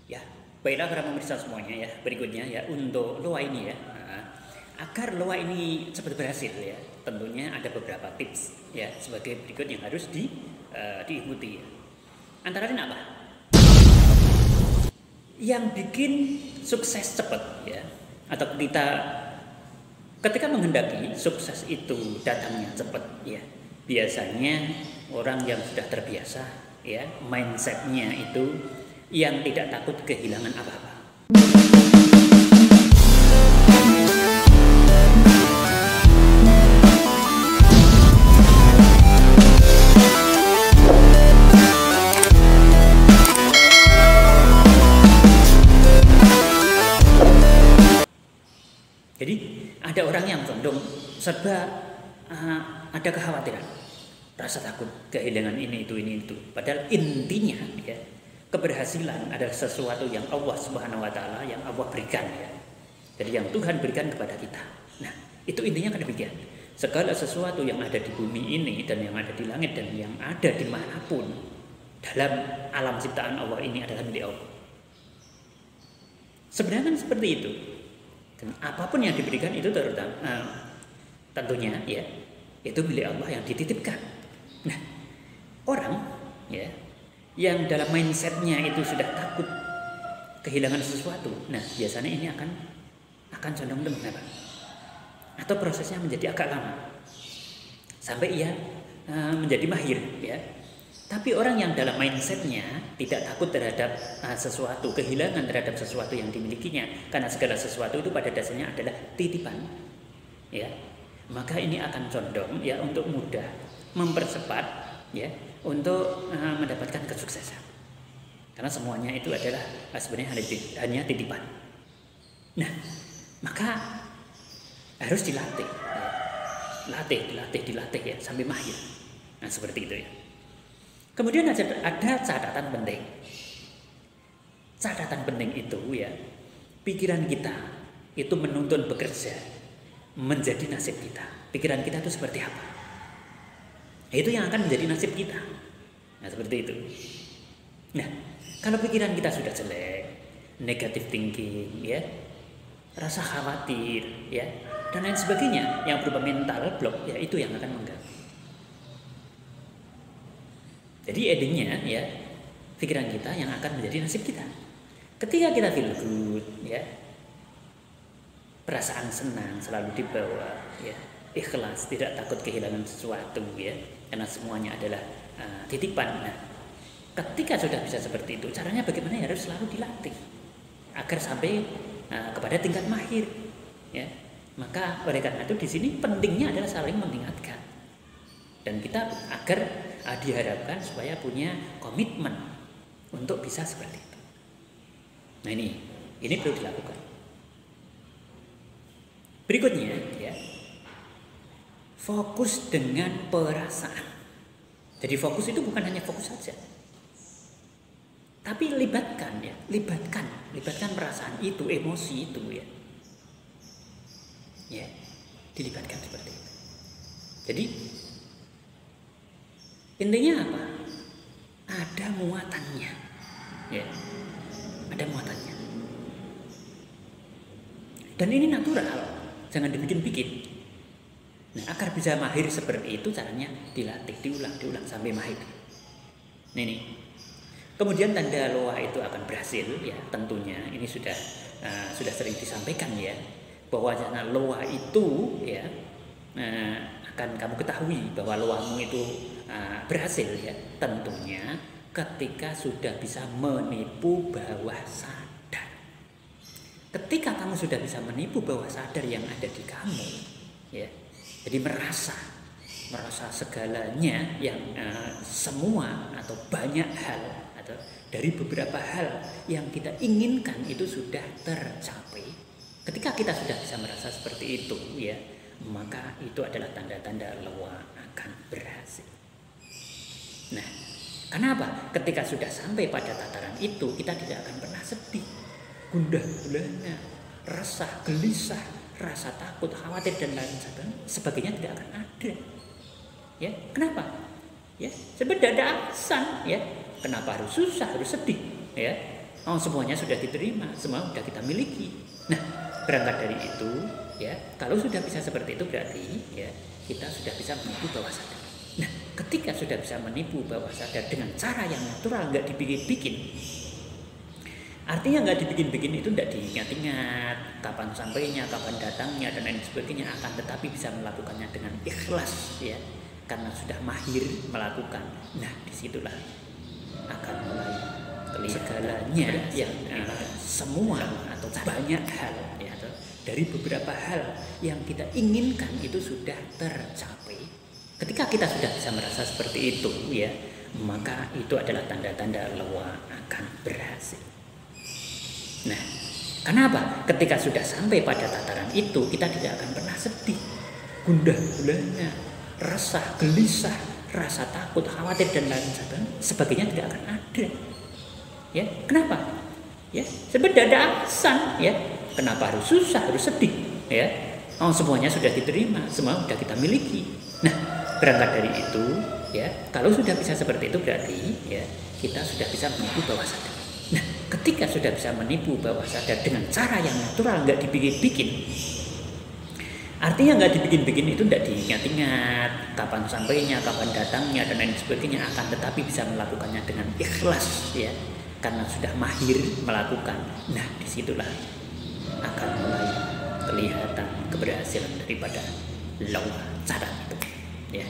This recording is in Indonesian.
Ya, baiklah para pemirsa semuanya ya. Berikutnya ya untuk loa ini ya. Agar loa ini cepat berhasil ya, tentunya ada beberapa tips ya sebagai berikut yang harus diikuti ya. Antara lain apa? Yang bikin sukses cepat ya, atau kita ketika menghendaki sukses itu datangnya cepat ya, biasanya orang yang sudah terbiasa ya, mindsetnya itu yang tidak takut kehilangan apa-apa. Jadi ada orang yang condong serba ada kekhawatiran, rasa takut kehilangan ini itu. Padahal intinya ya, keberhasilan adalah sesuatu yang Allah Subhanahu wa taala yang Allah berikan ya. Jadi yang Tuhan berikan kepada kita. Nah, itu intinya kan demikian. Segala sesuatu yang ada di bumi ini dan yang ada di langit dan yang ada dimanapun dalam alam ciptaan Allah ini adalah milik Allah. Sebenarnya kan seperti itu. Dan apapun yang diberikan itu tentunya ya, itu milik Allah yang dititipkan. Nah, orang ya yang dalam mindsetnya itu sudah takut kehilangan sesuatu, nah biasanya ini akan condong mengapa? Atau prosesnya menjadi agak lama sampai ia menjadi mahir ya. Tapi orang yang dalam mindsetnya tidak takut terhadap sesuatu, kehilangan terhadap sesuatu yang dimilikinya, karena segala sesuatu itu pada dasarnya adalah titipan, ya, maka ini akan condong ya untuk mudah mempercepat ya untuk mendapatkan kesuksesan, karena semuanya itu adalah sebenarnya hanya titipan. Nah, maka harus dilatih, ya. dilatih ya sampai mahir. Nah seperti itu ya. Kemudian ada catatan penting. Catatan penting itu ya, pikiran kita itu menuntun bekerja menjadi nasib kita. Pikiran kita itu seperti apa? Itu yang akan menjadi nasib kita. Nah seperti itu. Nah kalau pikiran kita sudah jelek, negative thinking ya, rasa khawatir ya, dan lain sebagainya yang berupa mental block ya, itu yang akan mengganggu. Jadi endingnya ya, pikiran kita yang akan menjadi nasib kita. Ketika kita feel good ya, perasaan senang selalu dibawa ya, ikhlas, tidak takut kehilangan sesuatu ya, karena semuanya adalah titipan. Nah, ketika sudah bisa seperti itu, caranya bagaimana? Ya, harus selalu dilatih agar sampai kepada tingkat mahir ya. Maka oleh karena itu di sini pentingnya adalah saling mengingatkan, dan kita agar diharapkan supaya punya komitmen untuk bisa seperti itu. Nah ini perlu dilakukan. Berikutnya ya, fokus dengan perasaan. Jadi fokus itu bukan hanya fokus saja, tapi libatkan perasaan itu, emosi itu ya. Ya, dilibatkan seperti itu. Jadi intinya apa? Ada muatannya, ya, ada muatannya. Dan ini natural, jangan dibikin-bikin. Nah, agar bisa mahir seperti itu caranya dilatih, diulang sampai mahir. Ini. Kemudian tanda loa itu akan berhasil, ya, tentunya ini sudah sering disampaikan ya, bahwa loa itu ya akan kamu ketahui bahwa loamu itu berhasil ya, tentunya ketika sudah bisa menipu bawah sadar. Ketika kamu sudah bisa menipu bawah sadar yang ada di kamu ya, jadi merasa segalanya yang semua atau banyak hal atau dari beberapa hal yang kita inginkan itu sudah tercapai. Ketika kita sudah bisa merasa seperti itu ya, maka itu adalah tanda-tanda loa akan berhasil. Nah, kenapa? Ketika sudah sampai pada tataran itu, kita tidak akan pernah sedih, gundah gulana, resah, gelisah, rasa takut, khawatir dan lain sebagainya tidak akan ada. Ya, kenapa? Ya, sebenarnya ada alasan ya. Kenapa harus susah, harus sedih? Ya, Oh, semuanya sudah diterima, semua sudah kita miliki. Nah, berangkat dari itu, ya, kalau sudah bisa seperti itu berarti ya kita sudah bisa menipu bawah sadar. Nah, ketika sudah bisa menipu bawah sadar dengan cara yang natural, nggak dibikin-bikin, artinya nggak dibikin-bikin itu tidak diingat-ingat kapan sampainya, kapan datangnya dan lain sebagainya, akan tetapi bisa melakukannya dengan ikhlas ya, karena sudah mahir melakukan. Nah, disitulah akan mulai segalanya yang semua atau banyak hal ya, atau dari beberapa hal yang kita inginkan itu sudah tercapai. Ketika kita sudah bisa merasa seperti itu ya, maka itu adalah tanda-tanda bahwa akan berhasil. Nah, kenapa? Ketika sudah sampai pada tataran itu, kita tidak akan pernah sedih, gundah gulana, resah, gelisah, rasa takut, khawatir dan lain sebagainya tidak akan ada. Ya, kenapa? Ya, sebenarnya ada alasan. Ya, kenapa harus susah, harus sedih? Ya, oh semuanya sudah diterima, semua sudah kita miliki. Nah, berangkat dari itu, ya, kalau sudah bisa seperti itu berarti ya kita sudah bisa menipu bawah sadar. Nah, ketika sudah bisa menipu bawah sadar dengan cara yang natural, nggak dibikin-bikin, artinya nggak dibikin-bikin itu tidak diingat-ingat kapan sampainya, kapan datangnya dan lain sebagainya, akan tetapi bisa melakukannya dengan ikhlas ya, karena sudah mahir melakukan. Nah, disitulah akan mulai kelihatan keberhasilan daripada lauh cara itu ya.